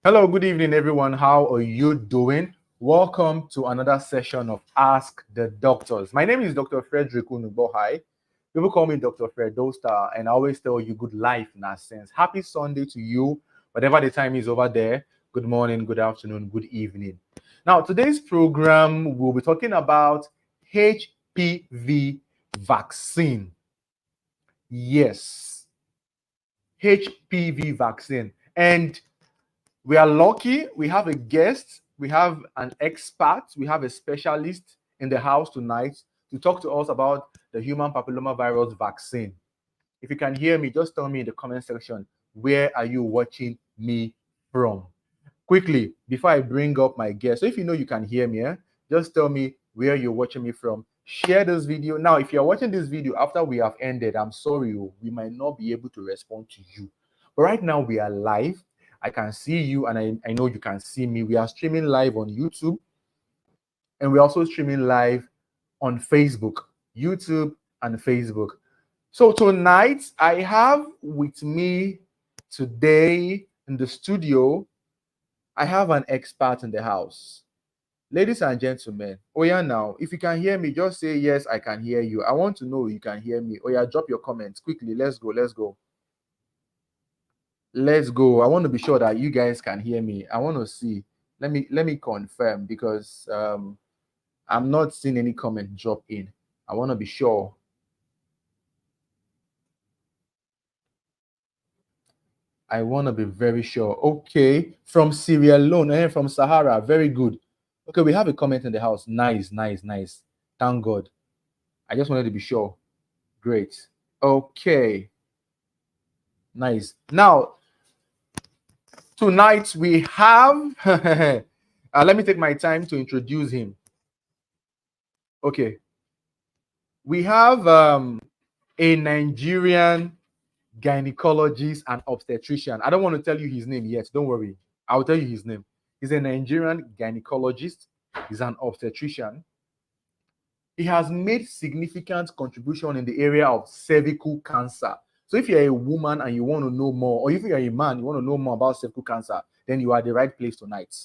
Hello, good evening, everyone. How are you doing? Welcome to another session of Ask the Doctors. My name is Dr. Frederick Unubohai. People call me Dr. Fredostar, and I always tell you good life in that sense. Happy Sunday to you, whatever the time is over there. Good morning, good afternoon, good evening. Now, today's program, we'll be talking about HPV vaccine. Yes, HPV vaccine. And we are lucky. We have a guest, we have an expert, we have a specialist in the house tonight to talk to us about the human papillomavirus vaccine. If you can hear me, just tell me in the comment section, where are you watching me from? Quickly, before I bring up my guest. So if you know you can hear me, just tell me where you're watching me from. Share this video. Now, if you're watching this video after we have ended, I'm sorry, we might not be able to respond to you. But right now we are live. I can see you and I know you can see me. We are streaming live on YouTube and we're also streaming live on Facebook, YouTube and Facebook. So tonight I have with me today in the studio, I have an expert in the house. Ladies and gentlemen, oh yeah, now, if you can hear me, just say yes, I can hear you. I want to know you can hear me. Oh yeah, drop your comments quickly. Let's go. Let's go. Let's go. I want to be sure that you guys can hear me. I want to see. Let me confirm because I'm not seeing any comment drop in. I want to be sure. I want to be very sure. Okay, from Sierra Leone and from Sahara, very good. Okay, we have a comment in the house. Nice, nice, nice. Thank God. I just wanted to be sure. Great. Okay. Nice. Now, tonight we have, let me take my time to introduce him. Okay. We have a Nigerian gynecologist and obstetrician. I don't want to tell you his name yet. Don't worry. I'll tell you his name. He's a Nigerian gynecologist. He's an obstetrician. He has made significant contribution in the area of cervical cancer. So if you're a woman and you want to know more, or if you're a man, you want to know more about cervical cancer, then you are the right place tonight.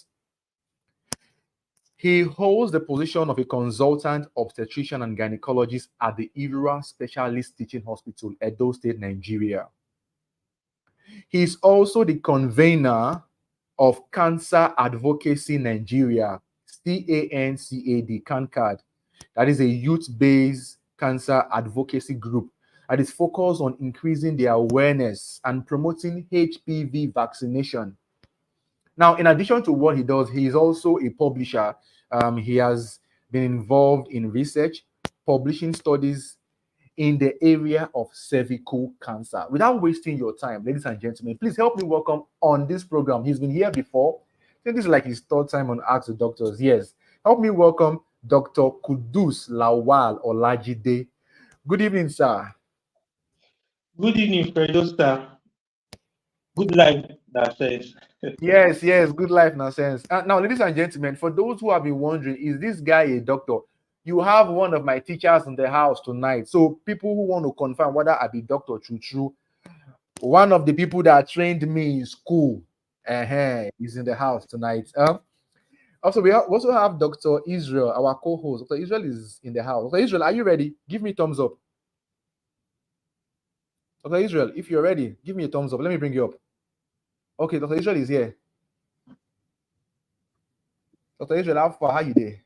He holds the position of a consultant obstetrician and gynecologist at the Ira Specialist Teaching Hospital, Edo State, Nigeria. He is also the convener of Cancer Advocacy Nigeria, CANCAD, CANCAD. That is a youth-based cancer advocacy group that is focused on increasing the awareness and promoting HPV vaccination. Now, in addition to what he does, he is also a publisher. He has been involved in research, publishing studies in the area of cervical cancer. Without wasting your time, ladies and gentlemen, please help me welcome on this program. He's been here before. I think this is like his third time on Ask the Doctors. Yes. Help me welcome Dr. Kudus Lawal Olajide. Good evening, sir. Good evening, Fredostar. Good life, that says. Yes, yes, good life now sense. Now, ladies and gentlemen, for those who have been wondering, is this guy a doctor? You have one of my teachers in the house tonight. So people who want to confirm whether I be doctor true, one of the people that trained me in school, is in the house tonight. Also, we also have Dr. Israel, our co-host. Dr. Israel is in the house. Dr. Israel, are you ready? Give me thumbs up. Dr. Israel, if you're ready, give me a thumbs up. Let me bring you up. Okay, Dr. Israel is here. Dr. Israel, how far? How you there?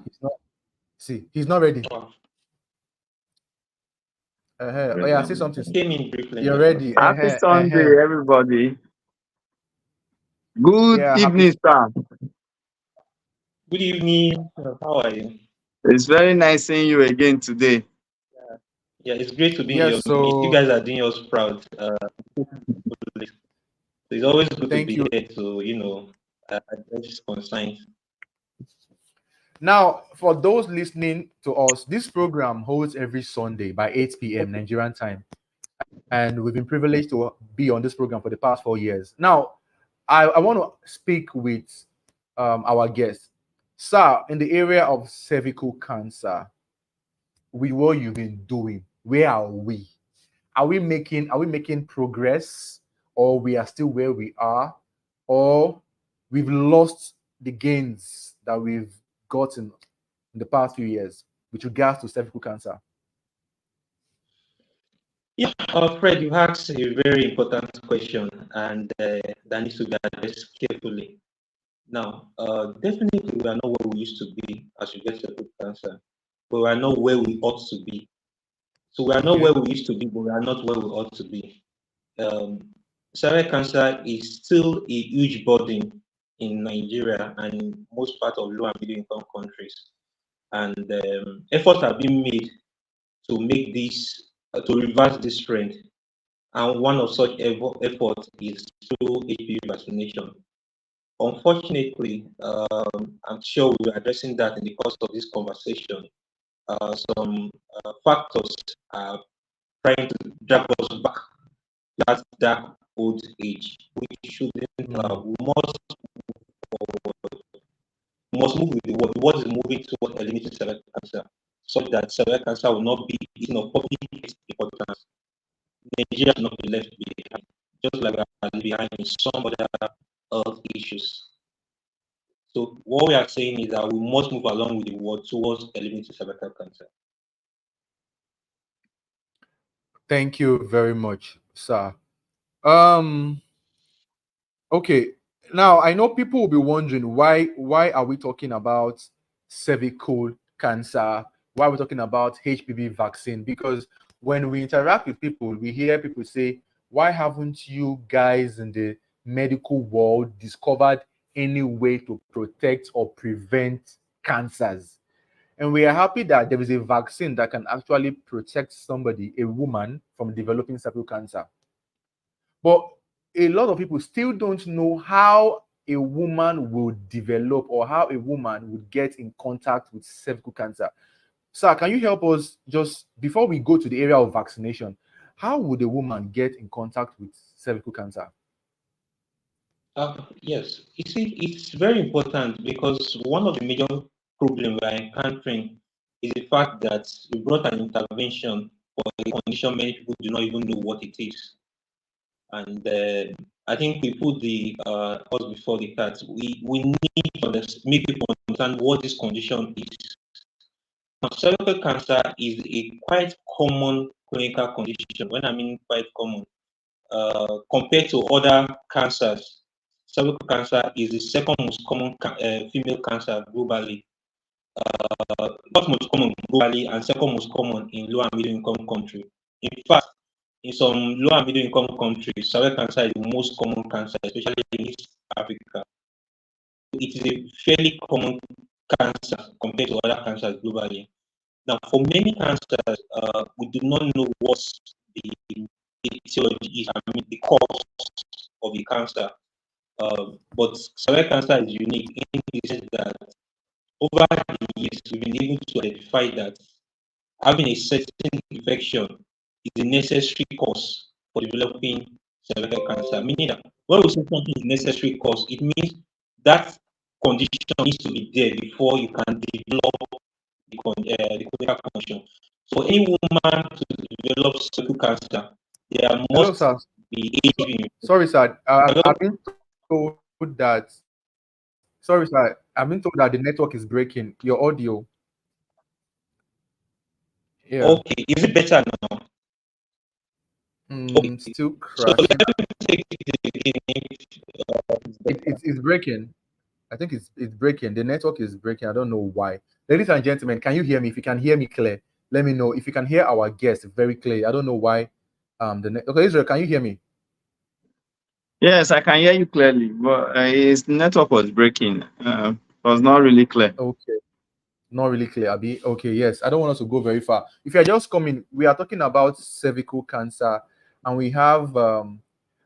He's not. See, he's not ready. Oh yeah, say something. Came in briefly. You're ready. Happy Sunday, everybody. Good evening, sir. Good evening. How are you? It's very nice seeing you again today. Yeah, it's great to be Yes, here. so You guys are doing us proud. It's always good thank to you. be here to, address concerns. Now, for those listening to us, this program holds every Sunday by 8 p.m. Nigerian time. And we've been privileged to be on this program for the past 4 years. Now, I want to speak with our guest. Sir, in the area of cervical cancer, with what you've been doing, where are we? Are we making progress? or we are still where we are, or we've lost the gains that we've gotten in the past few years with regards to cervical cancer? Yeah, Fred, you asked a very important question, and that needs to be addressed carefully. Now, definitely, we are not where we used to be as regards cervical cancer, but we are not where we ought to be. So we are not Okay. where we used to be, but we are not where we ought to be. Um, Cervical cancer is still a huge burden in Nigeria and in most parts of low and middle income countries. And efforts have been made to make this, to reverse this trend. And one of such efforts is through HPV vaccination. Unfortunately, I'm sure we're addressing that in the course of this conversation. Some factors are trying to drag us back to that dark old age. We shouldn't, Mm. we must move with the world. The world is moving towards eliminating cervical cancer, so that cervical cancer will not be of public importance. Nigeria should not be left behind, just like we are left behind in some other health issues. So what we are saying is that we must move along with the world towards eliminating cervical cancer. Thank you very much, sir. Um, okay. Now I know people will be wondering why are we talking about cervical cancer? Why are we talking about HPV vaccine? Because when we interact with people, we hear people say, "Why haven't you guys in the medical world discovered any way to protect or prevent cancers?" And we are happy that there is a vaccine that can actually protect somebody, a woman, from developing cervical cancer. But a lot of people still don't know how a woman will develop or how a woman would get in contact with cervical cancer. Sir, can you help us just before we go to the area of vaccination? How would a woman get in contact with cervical cancer? Yes, you see, it's very important because one of the major problems we are encountering is the fact that we brought an intervention for a condition many people do not even know what it is. And I think we put the horse before the cart. We need to make people understand what this condition is. Now, cervical cancer is a quite common clinical condition. When I mean quite common, compared to other cancers, cervical cancer is the second most common female cancer globally. Not most common globally and second most common in low and middle income countries. In fact, in some low and middle income countries, cervical cancer is the most common cancer, especially in East Africa. It is a fairly common cancer compared to other cancers globally. Now, for many cancers, we do not know what the etiology is, I mean, the cause of the cancer. But cervical cancer is unique in the sense that over the years, we've been able to identify that having a certain infection is a necessary cause for developing cervical cancer. Meaning that when we say something is necessary cause, it means that condition needs to be there before you can develop the clinical condition. So any woman to develop cervical cancer, there Hello, must sir. be aging. Sorry, sir. Hello? I've been told that. Sorry, sir. I've been told that the network is breaking. Your audio. Yeah. Okay, is it better now? Okay, Still so let crashing. me take it again. It's better. It's breaking. I think it's breaking. The network is breaking. I don't know why. Ladies and gentlemen, can you hear me? If you can hear me clear, let me know. If you can hear our guest very clear, I don't know why. Okay, Israel, can you hear me? Yes, I can hear you clearly, but his network was breaking. It was not really clear. Okay, not really clear, Abby. Okay, yes. I don't want us to go very far. If you're just coming, we are talking about cervical cancer, and we have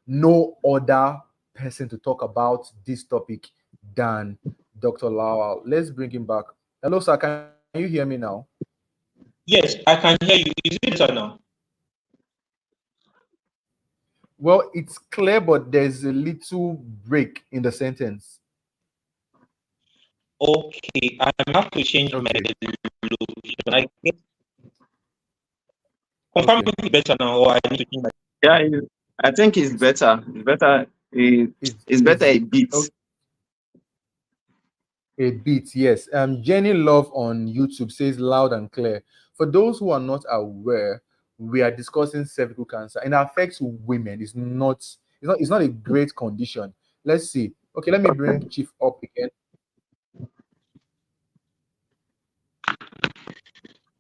no other person to talk about this topic than Dr. Lawal. Let's bring him back. Hello, sir. Can you hear me now? Yes, I can hear you. Is it better now? Well, it's clear, but there's a little break in the sentence. Okay, I have to change my Okay. location. I get Okay. confirm it better now, or I need to change my. Yeah, I think it's It's better. It's better. It's better it's a bit. a bit, yes. Jenny Love on YouTube says loud and clear. For those who are not aware, we are discussing cervical cancer and it affects women. It's not a great condition. Let's see. Okay, let me bring Chief up again.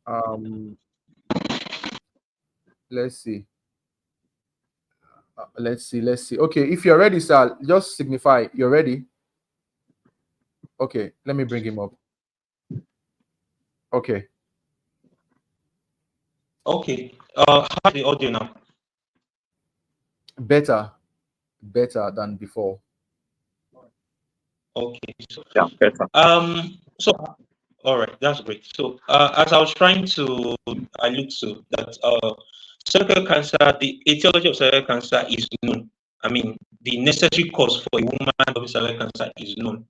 Um, let's see. Let's see. Okay, if you're ready, sir, just signify you're ready. Okay, let me bring him up. Okay, Okay. How's the audio now? better than before. Okay. Yeah, better. So all right, that's great. So as I was trying to allude to that, cervical cancer, the etiology of cervical cancer is known. I mean, the necessary cause for a woman with cervical cancer is known,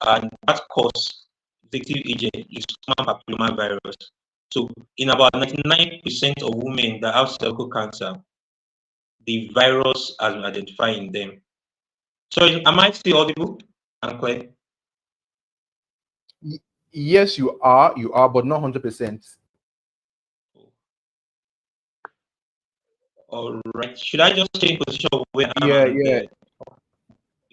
and that cause, the active agent, is human papillomavirus. So in about 99% of women that have cervical cancer, the virus has been identified in them. So am I still audible and clear? Yes, you are, but not 100%. All right. Should I just change position of where I'm Yeah, and yeah.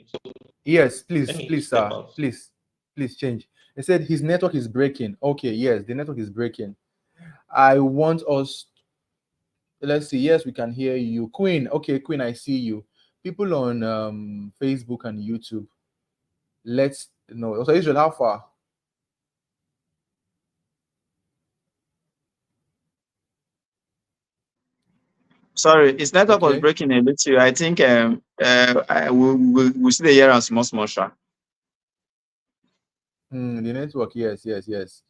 so Yes, let please, me please, step sir. out. Please change. He said his network is breaking. Okay, yes, the network is breaking. I want us, let's see. Yes, we can hear you. Queen. Okay, Queen, I see you. People on Facebook and YouTube. Let's know. Also, Israel, how far? Sorry, his network was Okay. breaking a little. I think we see the year and small sharp. The network, yes, yes, yes.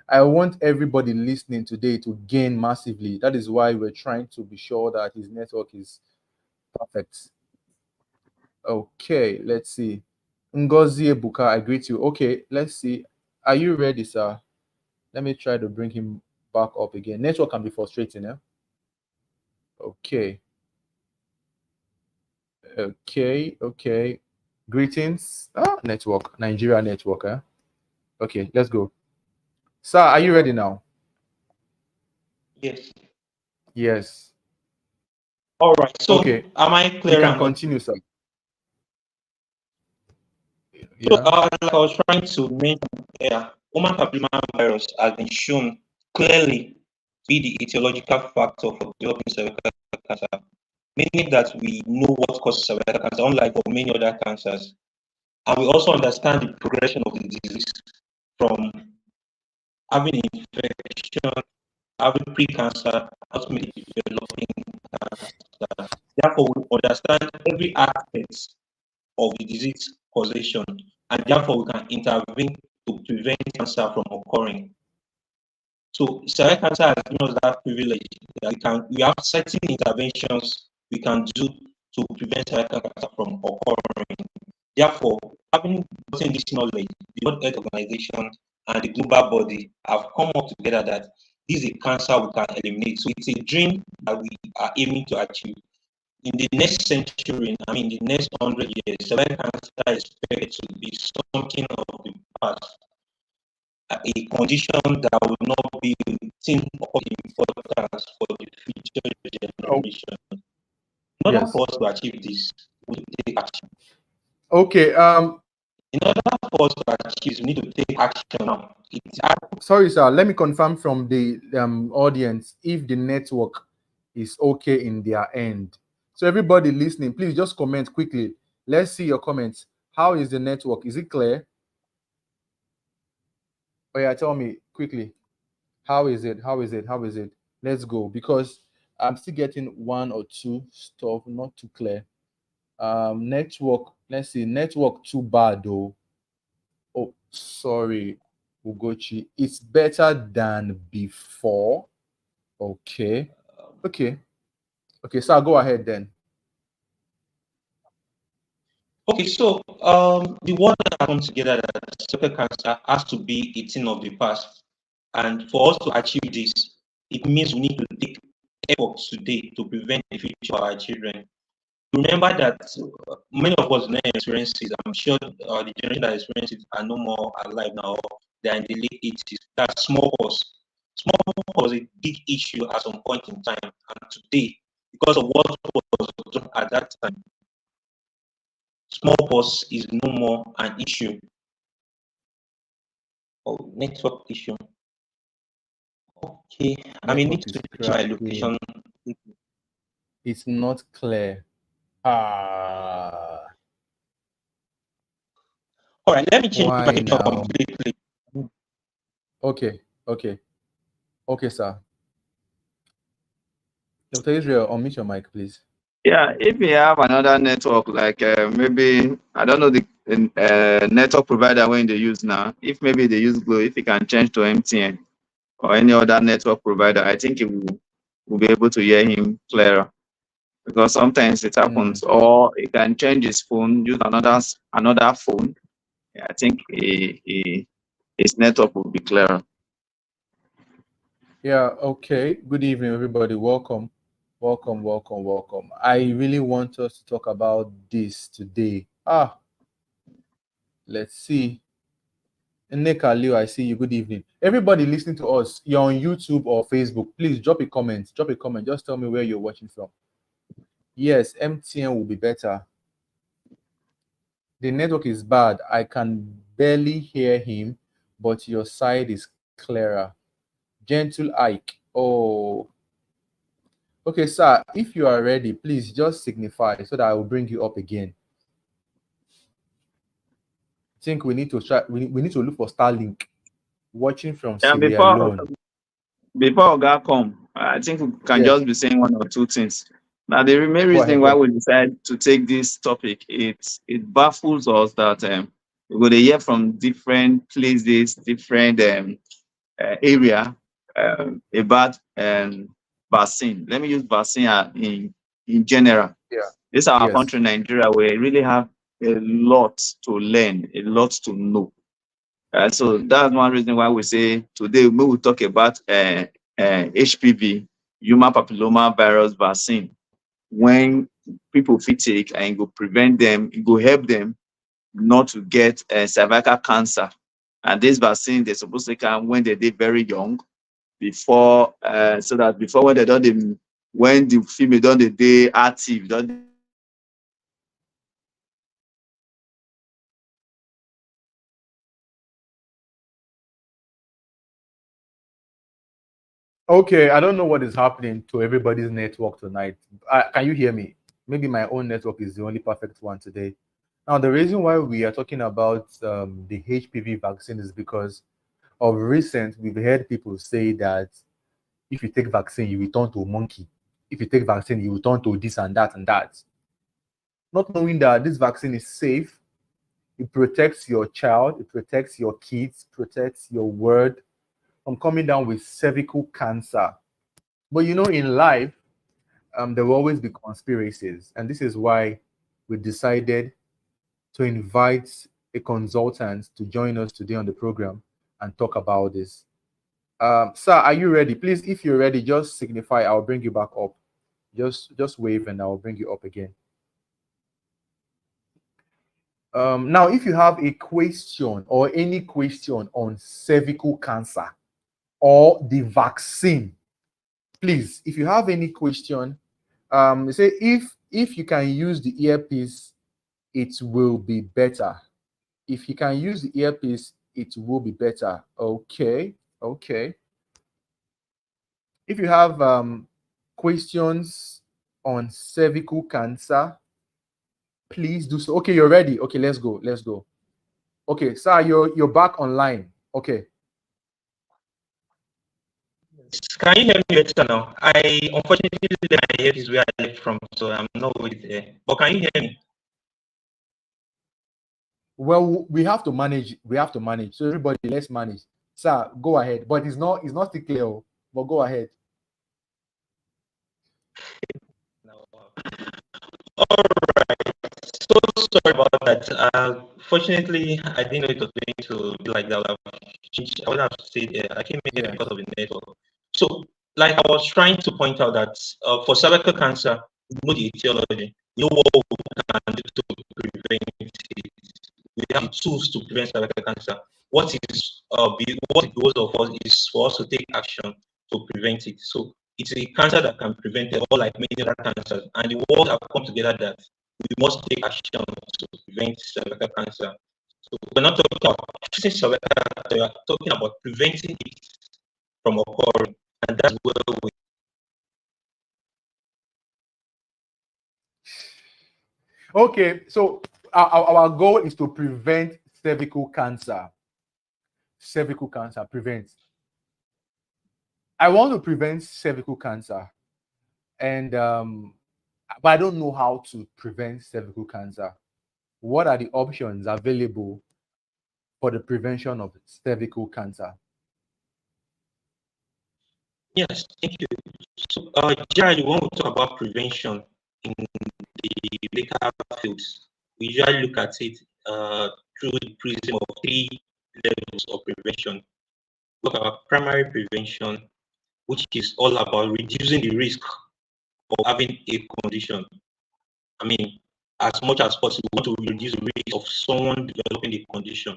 I want everybody listening today to gain massively. That is why we're trying to be sure that his network is perfect. Okay, let's see. Ngozi Ebuka, I greet you. Okay, let's see. Are you ready, sir? Let me try to bring him back up again. Network can be frustrating, yeah? Okay, okay. Greetings. Network, Nigeria network, eh? Okay, let's go. Sir, are you ready now? Yes. Yes. All right. So Okay, am I you clear can and continue, sir. so Yeah. like I was trying to mention, yeah, human papillomavirus has been shown clearly to be the etiological factor for developing cervical cancer, meaning that we know what causes cervical cancer, unlike for many other cancers. And we also understand the progression of the disease from having infection, having pre-cancer, ultimately developing cancer. Therefore, we understand every aspect of the disease causation, and therefore we can intervene to prevent cancer from occurring. So cervical cancer has given us that privilege that we have certain interventions we can do to prevent cervical cancer from occurring. Therefore, having gotten this knowledge, the World Health Organization and the global body have come up together that this is a cancer we can eliminate. So it's a dream that we are aiming to achieve. In the next century, I mean, the next 100 years, cervical cancer is expected to be something of the past, a condition that will not be seen of importance for the future Oh, generation. In order yes. for us to achieve this, we need to take action. Okay. In order for us to achieve, we need to take action now. It's Sorry, sir. Let me confirm from the audience if the network is okay in their end. So everybody listening, please just comment quickly. Let's see your comments. How is the network? Is it clear? Oh yeah, tell me quickly. How is it? How is it? How is it? Let's go because I'm still getting one or two stuff not too clear. Network. Let's see. Network too bad though. Oh, sorry, Ugochi. It's better than before. Okay. Okay. Okay. So I'll go ahead then. okay. So the world has come together that cervical cancer has to be a thing of the past, and for us to achieve this, it means we need to take efforts today to prevent the future of our children. remember that many of us never experienced it. I'm sure the generation that experienced it are no more alive now. They are in the late 80s. That's smallpox. Smallpox was a big issue at some point in time, and today, because of what was done at that time, smallpox is no more an issue. Oh, network issue. Okay, I may need Network is to change my cracking. location. It's not clear. Ah, All right, let me change my why location now? completely. Okay, okay, okay, sir. Dr. Israel, unmute your mic, please. Yeah, if you have another network, like maybe, I don't know the network provider when they use now, if maybe they use Glo, if you can change to MTN or any other network provider, I think it will be able to hear him clearer. Because sometimes it happens, or he can change his phone, use another phone. I think his network will be clearer. Yeah, okay. Good evening, everybody. Welcome. Welcome, welcome, welcome. I really want us to talk about this today. Let's see. Nneka Leo, I see you. Good evening. Everybody listening to us, you're on YouTube or Facebook. Please drop a comment. Drop a comment. Just tell me where you're watching from. Yes, MTN will be better. The network is bad. I can barely hear him, but your side is clearer. Gentle Ike. Oh, okay, sir. If you are ready, please just signify so that I will bring you up again. I think we need to try. We need to look for Starlink. Watching from Yeah, Sierra Leone. before Oga come, I think we can Yes. just be saying one or two things. Now, the main Go reason ahead. Go why ahead. we decided to take this topic, it baffles us that we're going to hear from different places, different area about vaccine. Let me use vaccine in general. Yeah. This is our Yes. country, Nigeria, where we really have a lot to learn, a lot to know. So that's one reason why we say today we will talk about HPV, human papilloma virus vaccine. When people fit take and it go prevent them, it go help them not to get cervical cancer. And this vaccine they're supposed to come when they're very young, before so that before when they don't when the female don't they active, don't. Okay. I don't know what is happening to everybody's network tonight. Can you hear me? Maybe my own network is the only perfect one today. Now, the reason why we are talking about the HPV vaccine is because of recent, we've heard people say that if you take vaccine, you return to a monkey. If you take vaccine, you return to this and that and that. Not knowing that this vaccine is safe, it protects your child, it protects your kids, protects your word from coming down with cervical cancer. But you know, in life, there will always be conspiracies, and this is why we decided to invite a consultant to join us today on the program and talk about this. Sir, are you ready? Please, if you're ready, just signify. I'll bring you back up. Just wave, and I'll bring you up again. Now, if you have a question or any question on cervical cancer or the vaccine, please, if you have any question, say if you can use the earpiece, it will be better. If you can use the earpiece, it will be better. Okay, okay. If you have questions on cervical cancer, please do so. Okay, you're ready. Okay, let's go. Let's go. Okay, sir, you're back online. Okay. Can you hear me better now? I unfortunately left my earpiece where I left from, so I'm not with there. But can you hear me? Well, we have to manage. We have to manage. So everybody, let's manage. Sir, go ahead. But it's not still clear. But go ahead. No. All right. So sorry about that. Fortunately, I didn't know it was going to be like that. I would have said I came here Yeah. because of the network. So, like I was trying to point out that for cervical cancer, we know the etiology. we know what we can do to prevent it. We have tools to prevent cervical cancer. What it goes of us is for us to take action to prevent it. So it's a cancer that can prevent it, all like many other cancers. And the world have come together that we must take action to prevent cervical cancer. So we're not talking about treating cervical cancer, we're talking about preventing it from occurring. And that's where we Okay, so our goal is to prevent cervical cancer. Cervical cancer, prevent. I want to prevent cervical cancer, and but I don't know how to prevent cervical cancer. What are the options available for the prevention of cervical cancer? Yes, thank you. So, Jared, when we talk about prevention in the medical fields, we usually look at it through the prism of three levels of prevention. Look at primary prevention, which is all about reducing the risk of having a condition. I mean, as much as possible, we want to reduce the risk of someone developing the condition.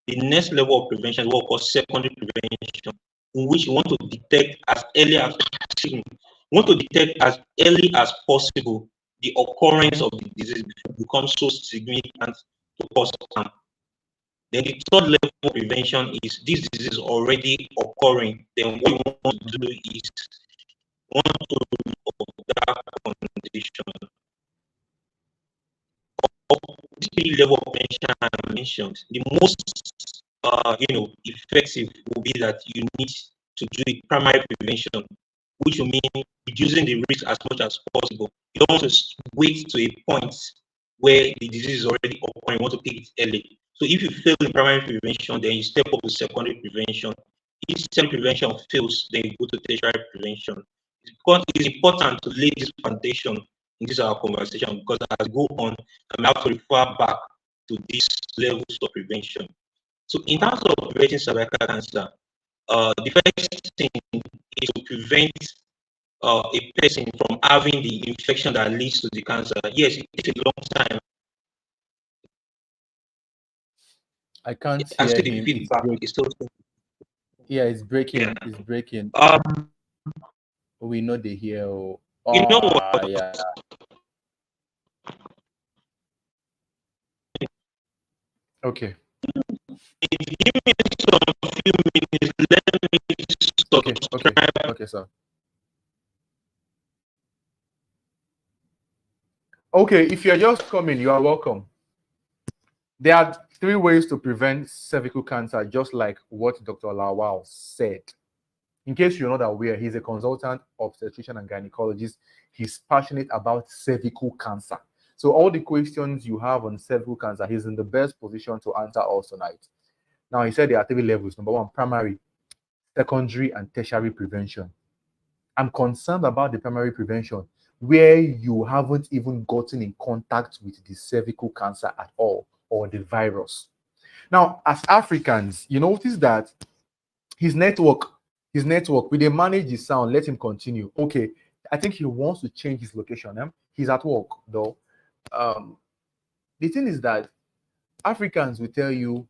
The next level of prevention is what we call secondary prevention, in which we want to detect as early as possible the occurrence of the disease before it becomes so significant to cause harm. Then the third level of prevention is this disease already occurring. Then what we want to do is want to remove that condition. Of this three level of prevention I mentioned, the most effective will be that you need to do the primary prevention, which will mean reducing the risk as much as possible. You don't want to wait to a point where the disease is already occurring. You want to take it early. So if you fail in primary prevention, then you step up to secondary prevention. If secondary prevention fails, then you go to tertiary prevention. It's important to lay this foundation in this our conversation, because as we go on, I may have to refer back to these levels of prevention. So in terms of preventing cervical cancer, the first thing is to prevent a person from having the infection that leads to the cancer. Yes, it takes a long time. I can't I hear see the him. It's feedback. break. It's still Yeah, it's yeah. breaking. It's breaking. Um, We know they hear. Oh, you know ah, what? yeah. Okay. Give me some few minutes. Let me Okay. Okay. subscribe. Okay, sir. Okay, if you're just coming, you are welcome. There are three ways to prevent cervical cancer, just like what Dr. Lawal said. In case you're not aware, he's a consultant obstetrician and gynecologist. He's passionate about cervical cancer. So all the questions you have on cervical cancer, he's in the best position to answer us tonight. Now, he said there are three levels. Number one, primary, secondary, and tertiary prevention. I'm concerned about the primary prevention, where you haven't even gotten in contact with the cervical cancer at all, or the virus. Now, as Africans, you notice that his network, we they manage his sound, let him continue. Okay, I think he wants to change his location. He's at work though. The thing is that Africans will tell you,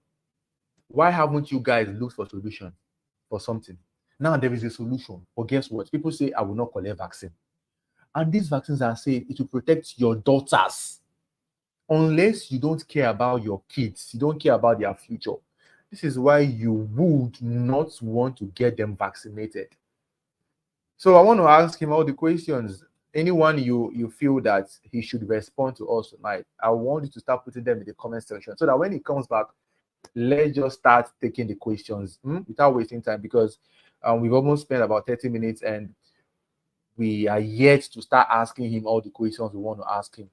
why haven't you guys looked for solution for something? Now there is a solution, but guess what? People say, I will not collect vaccine. And these vaccines are saying it will protect your daughters. Unless you don't care about your kids, you don't care about their future. This is why you would not want to get them vaccinated. So I want to ask him all the questions. Anyone you feel that he should respond to us tonight, I want you to start putting them in the comment section so that when he comes back, let's just start taking the questions without wasting time, because we've almost spent about 30 minutes and we are yet to start asking him all the questions we want to ask him.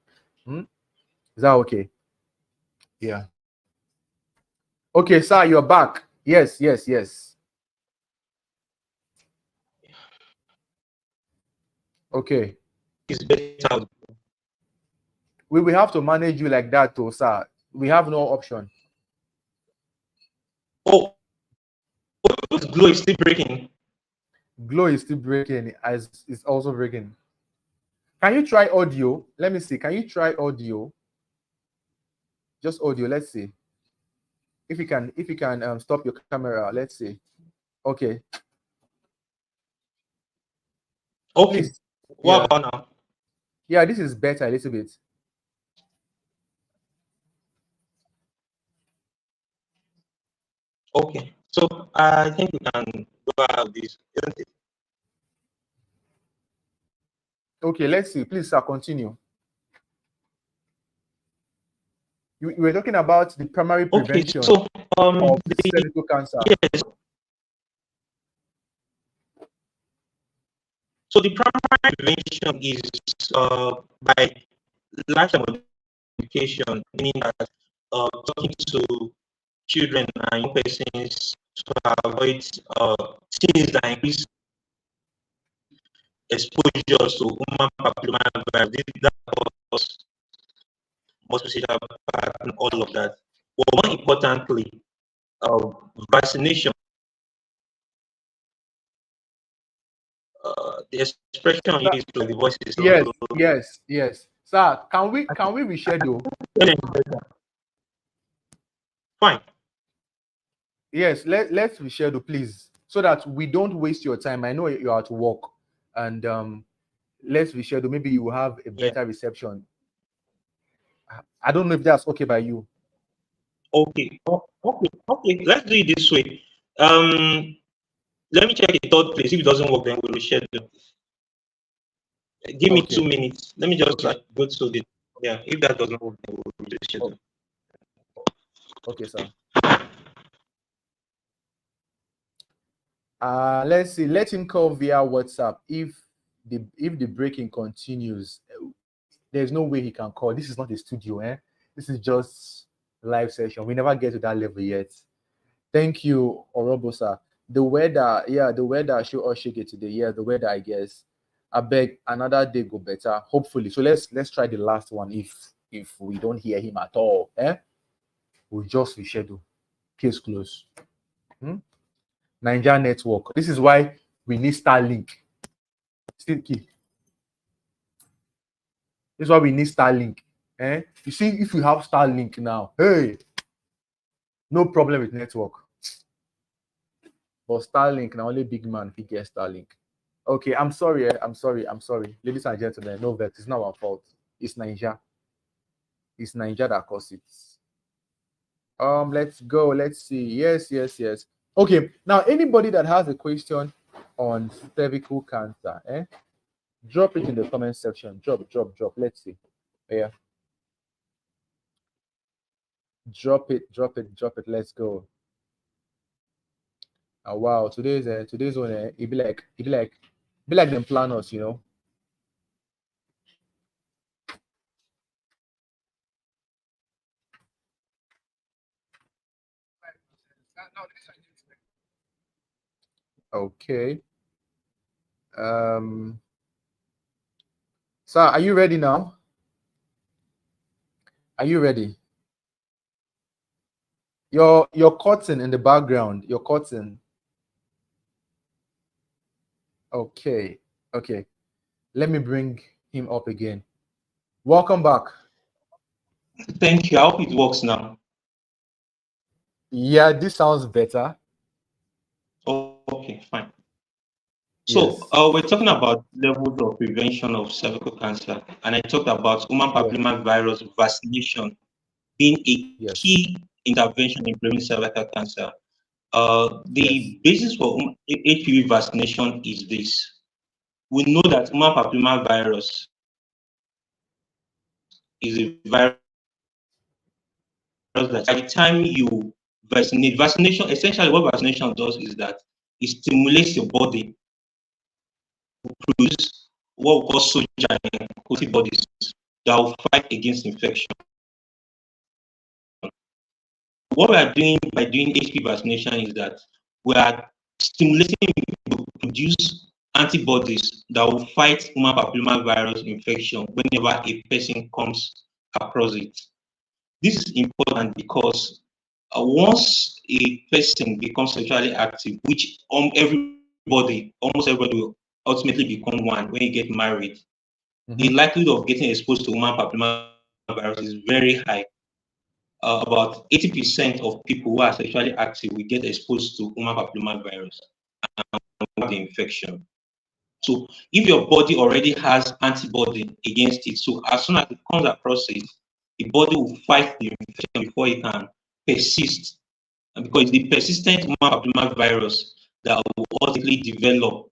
Is that okay? Yeah. Okay, sir, you're back. Yes, yes, yes. Okay. It's better. We will have to manage you like that, too, sir. We have no option. Oh, Glow is still breaking. Glow is still breaking, as it's also breaking. Can you try audio? Let me see. Can you try audio? Just audio. Let's see. If you can stop your camera. Let's see. Okay. Okay. Please. What Yeah. about now? Yeah, this is better a little bit. Okay. So I think we can go out of this, isn't it? Okay, let's see. Please, sir, continue. You were talking about the primary Okay. prevention So of cervical cancer. yes. So the primary prevention is by lifestyle modification, meaning that talking to children and young persons to avoid things that increase exposure to human papillomavirus. That cause mosquito and all of that. But more importantly, uh, vaccination. The expression Sir, used like the voice is yes, also yes. Sir, can we reschedule? fine. Yes, let's reschedule, please, so that we don't waste your time. I know you're at work, and let's reschedule. Maybe you will have a Yeah. better reception. I don't know if that's okay by you. Okay. Okay. Let's do it this way. Let me check the third place. If it doesn't work, then we'll reschedule. Give me Okay. 2 minutes. Let me just Okay. go to the If that doesn't work, then we'll reschedule. Okay, sir. Let's see. Let him call via WhatsApp if the breaking continues. There's no way he can call. This is not a studio, eh? This is just live session. We never get to that level yet. Thank you, Orobosa. The weather, yeah, the weather should all shake it today. Yeah, the weather, I guess. I beg another day go better, hopefully. So let's try the last one. If we don't hear him at all, we'll just reschedule. Case closed. Niger network. This is why we need Starlink. Still key. This is why we need Starlink. You see, if we have Starlink now, hey, no problem with network. But Starlink, now only big man if he gets Starlink. Okay, I'm sorry. I'm sorry. Ladies and gentlemen, no vex. It's not our fault. It's Niger. It's Niger that caused it. Let's go. Let's see. Yes. Okay, now anybody that has a question on cervical cancer, drop it in the comment section. Drop. Let's see. Yeah. Drop it. Let's go. Oh, wow, today's one. It be like them plan us, Okay. Sir, are you ready now? Are you ready? Your curtain in the background. Your curtain. Okay. Let me bring him up again. Welcome back. Thank you. I hope it works now. Yeah, this sounds better. Okay, fine. Yes. So we're talking about levels of prevention of cervical cancer, and I talked about human papillomavirus vaccination being a Yes. key intervention in preventing cervical cancer. The basis for HPV vaccination is this. We know that human papillomavirus is a virus that by the time you vaccination, essentially what vaccination does is that it stimulates your body to produce what we call soldier antibodies that will fight against infection. What we are doing by doing HPV vaccination is that we are stimulating to produce antibodies that will fight human papillomavirus infection whenever a person comes across it. This is important because once a person becomes sexually active, which almost everybody will ultimately become one when you get married, the Mhm. likelihood of getting exposed to human papillomavirus is very high. About 80% of people who are sexually active will get exposed to human papillomavirus and have the infection. So if your body already has antibody against it, so as soon as it comes across it, the body will fight the infection before it can persist. And because it's the persistent human papillomavirus that will ultimately develop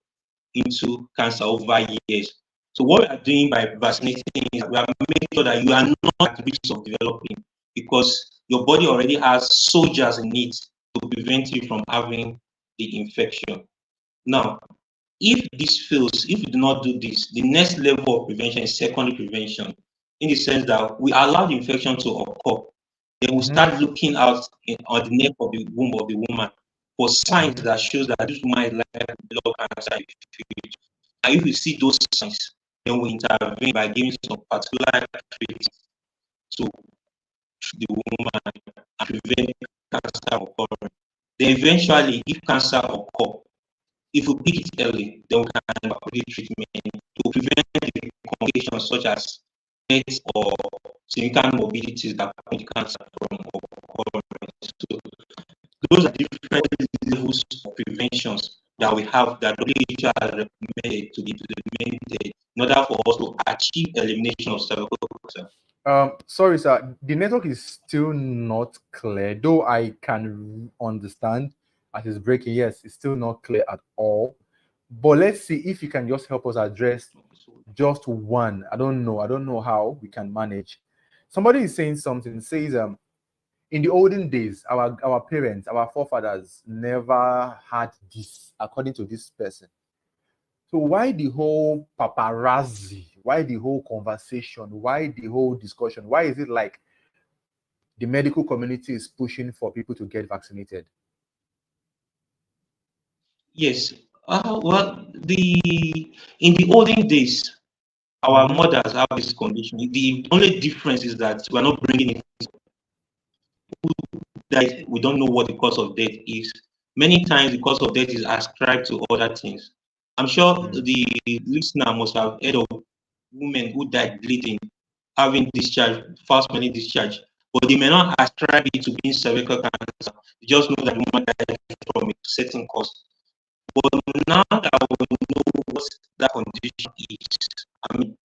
into cancer over years. So what we are doing by vaccinating is we are making sure that you are not at risk of developing because your body already has soldiers in it to prevent you from having the infection. Now, if this fails, if we do not do this, the next level of prevention is secondary prevention, in the sense that we allow the infection to occur. Then we Mhm. start looking out on the neck of the womb of the woman for signs Mhm. that shows that this woman is likely to develop cancer in the future. And if we see those signs, then we intervene by giving some particular treatment to the woman and prevent cancer occurring. Then eventually, if cancer occurs, if we pick it early, then we can appropriate treatment to prevent the complications such as death or significant morbidities that prevent cancer from occurring. So those are different levels of preventions that we have that WHO has recommended to be implemented in order for us to achieve elimination of cervical cancer. Sorry, sir. The network is still not clear, though I can understand as it's breaking. Yes, it's still not clear at all. But let's see if you can just help us address just one. I don't know. I don't know how we can manage. Somebody is saying something. Says in the olden days, our parents, our forefathers never had this, according to this person. So why the whole paparazzi? Why the whole conversation? Why the whole discussion? Why is it like the medical community is pushing for people to get vaccinated? Yes. Well, in the olden days, our Mm-hmm. mothers have this condition. The only difference is that we are not bringing it that we don't know what the cause of death is. Many times, the cause of death is ascribed to other things. I'm sure Mm. the listener must have heard of women who died bleeding, having discharge, fast morning discharge, but they may not ascribe it to being cervical cancer. They just know that the woman died from a certain cause. But now that we know what that condition is, I mean,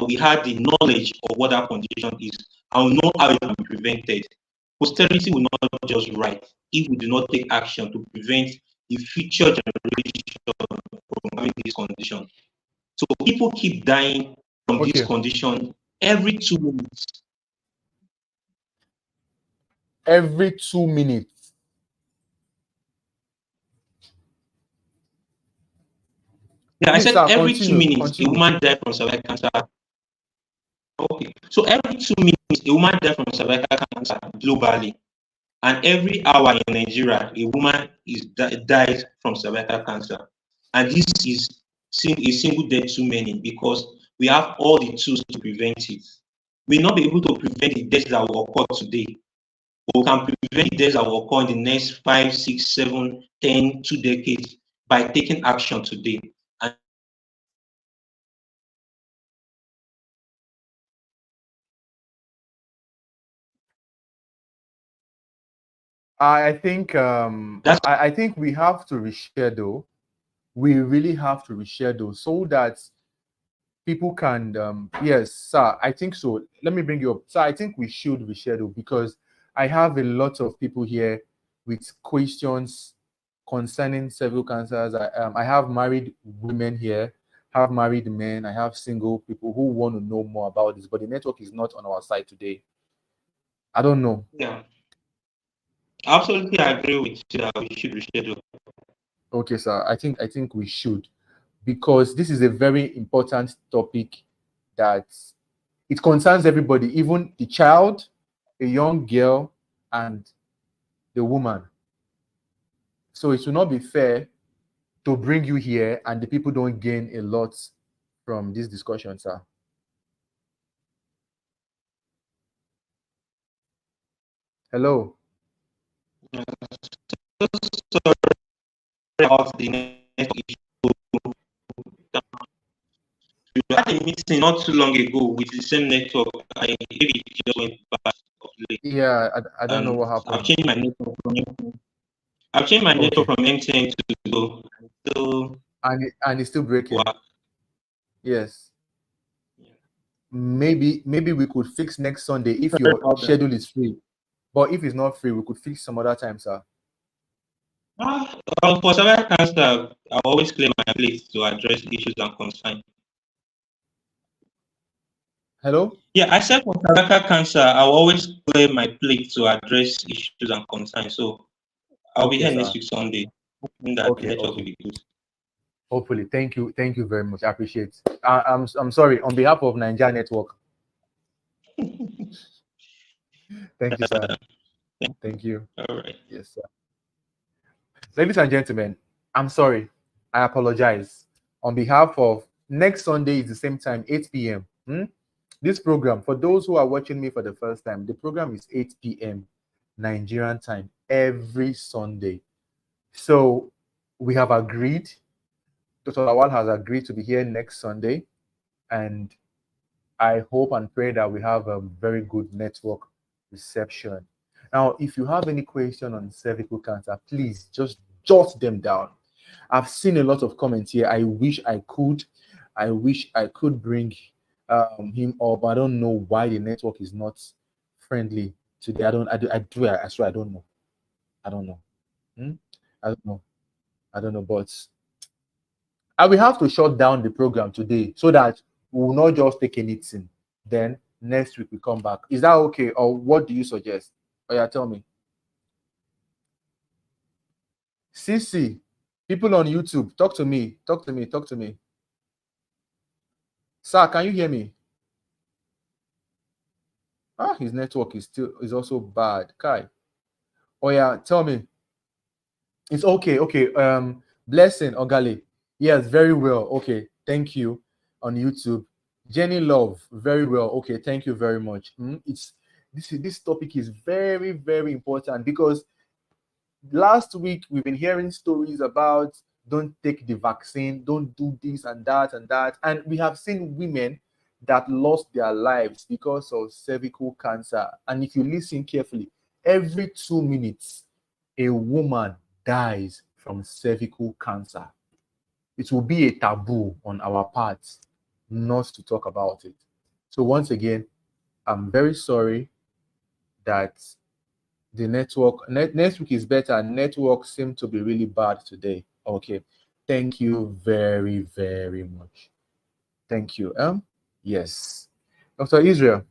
we had the knowledge of what that condition is, and we know how it can be prevented. Posterity will not just write if we do not take action to prevent the future generation from having this condition. So people keep dying from this Okay. condition every 2 minutes. Every 2 minutes. Yeah, I Please, said sir, every two continue. minutes a Continue. woman died from cervical cancer. Okay, so every 2 minutes a woman died from cervical cancer globally. And every hour in Nigeria, a woman dies from cervical cancer. And this is a single death too many because we have all the tools to prevent it. We may not be able to prevent the deaths that will occur today, but we can prevent the deaths that will occur in the next 5, 6, 7, 10, 2 decades by taking action today. And I, that's I think we have to reschedule. We really have to reschedule so that people can yes, sir, I think so. Let me bring you up. So I think we should reschedule because I have a lot of people here with questions concerning several cancers. I have married women here, have married men, I have single people who want to know more about this, but the network is not on our side today. I don't know. yeah. Absolutely, I agree with you that we should reschedule. Okay, sir. I think we should because this is a very important topic that it concerns everybody, even the child, a young girl, and the woman. So it will not be fair to bring you here and the people don't gain a lot from this discussion, sir. Hello. Sorry about the next issue. We had a meeting not too long ago with the same network. Maybe it just went bad of late. Yeah, I don't know And what I've happened. changed my network from MTN to Go. So And it's still breaking. wow. Yes. Yeah. Maybe we could fix next Sunday if your schedule is free. But if it's not free, we could fix some other time, sir. For several cancer, I always clear my plate to address issues and concerns. Hello? Yeah, I said for cervical cancer, I'll always clear my plate to address issues and concerns. So I'll be Okay, here next sir. week Sunday, hoping that the Okay, network will okay. be good. Hopefully. Thank you very much. I appreciate it. I'm sorry on behalf of Nigeria Network. Thank you, sir. Thank you. All right. Yes, sir. Ladies and gentlemen, I'm sorry. I apologize. On behalf of next Sunday is the same time, 8 p.m. This program, for those who are watching me for the first time, the program is 8 p.m. Nigerian time every Sunday. So we have agreed, Dr. Lawal has agreed to be here next Sunday, and I hope and pray that we have a very good network reception. Now, if you have any question on cervical cancer, please just jot them down. I've seen a lot of comments here. I wish I could. I wish I could bring him up. I don't know why the network is not friendly today. I swear I don't know. I don't know. Hmm? I don't know. I don't know. But I will have to shut down the program today so that we will not just take anything. Then next week we come back. Is that okay? Or what do you suggest? Oh yeah, tell me. CC, people on YouTube, talk to me. Talk to me. Talk to me. Sir, can you hear me? His network is also bad. Kai. Oh yeah, tell me. It's okay. Okay. Blessing Ogale. Yes, very well. Okay. Thank you on YouTube. Jenny Love, very well. Okay, thank you very much. It's this topic is very, very important because last week we've been hearing stories about don't take the vaccine, don't do this and that. And we have seen women that lost their lives because of cervical cancer. And if you listen carefully, every 2 minutes, a woman dies from cervical cancer. It will be a taboo on our part not to talk about it. So, once again, I'm very sorry that the next week is better. Network seemed to be really bad today. Okay. Thank you very, very much. Thank you. Yes. Dr. Israel.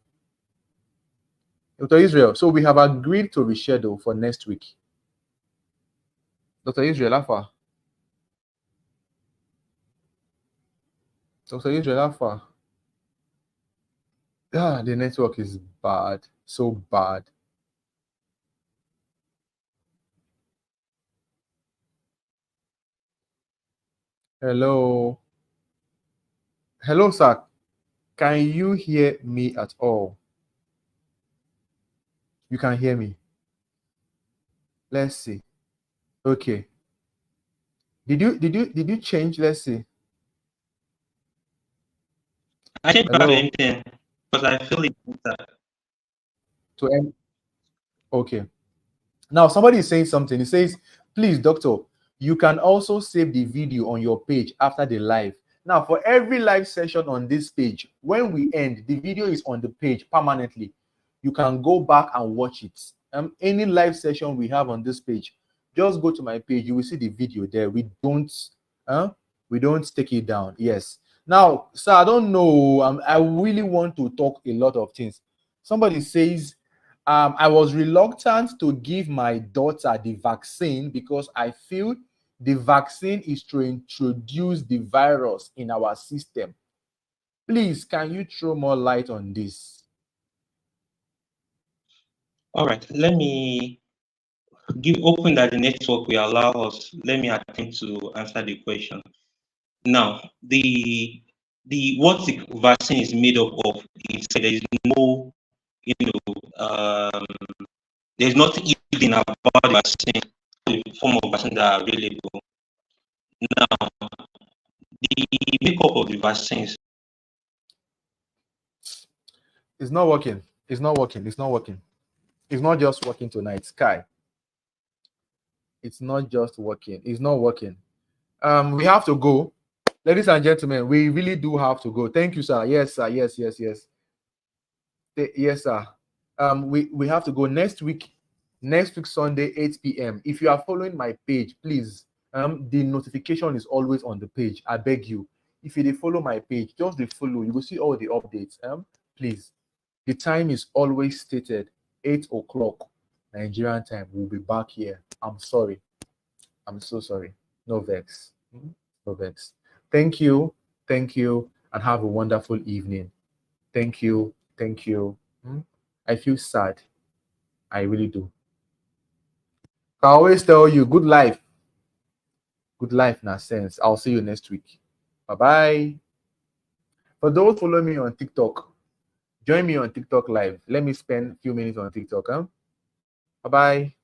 Dr. Israel. So we have agreed to reschedule for next week. Dr. Israel Alpha. Dr. Israel Alpha. The network is bad. So bad. Hello. Hello, sir. Can you hear me at all? You can hear me. Let's see. Okay. Did you change? Let's see. I changed back to Hello. MTN because I feel it better. To M. Okay. Now somebody is saying something. He says, please, doctor, you can also save the video on your page after the live. Now, for every live session on this page, when we end, the video is on the page permanently. You can go back and watch it. Any live session we have on this page, just go to my page. You will see the video there. We don't take it down. Yes. Now, sir, I don't know. I really want to talk a lot of things. Somebody says, I was reluctant to give my daughter the vaccine because I feel the vaccine is to introduce the virus in our system. Please, can you throw more light on this? All right, let me open that the network will allow us. Let me attempt to answer the question. Now, the what the vaccine is made up of is there is no, there's nothing hidden about the vaccine, the form of vaccine that are available. Now, the makeup of the vaccines It's not working. It's not working. It's not working. It's not just working tonight, Sky. It's not just working. It's not working. We have to go, ladies and gentlemen. We really do have to go. Thank you, sir. Yes, sir. Yes, yes, yes. Yes, sir. We have to go next week. Next week, Sunday, 8 p.m. If you are following my page, please. The notification is always on the page. I beg you. If you dey follow my page, just dey follow. You will see all the updates. Please. The time is always stated 8 o'clock Nigerian time. We'll be back here. I'm sorry. I'm so sorry. No vex. No vex. Thank you. Thank you. And have a wonderful evening. Thank you. Thank you. I feel sad. I really do. I always tell you, good life. Good life in a sense. I'll see you next week. Bye bye. For those following me on TikTok, join me on TikTok live. Let me spend a few minutes on TikTok. Bye bye.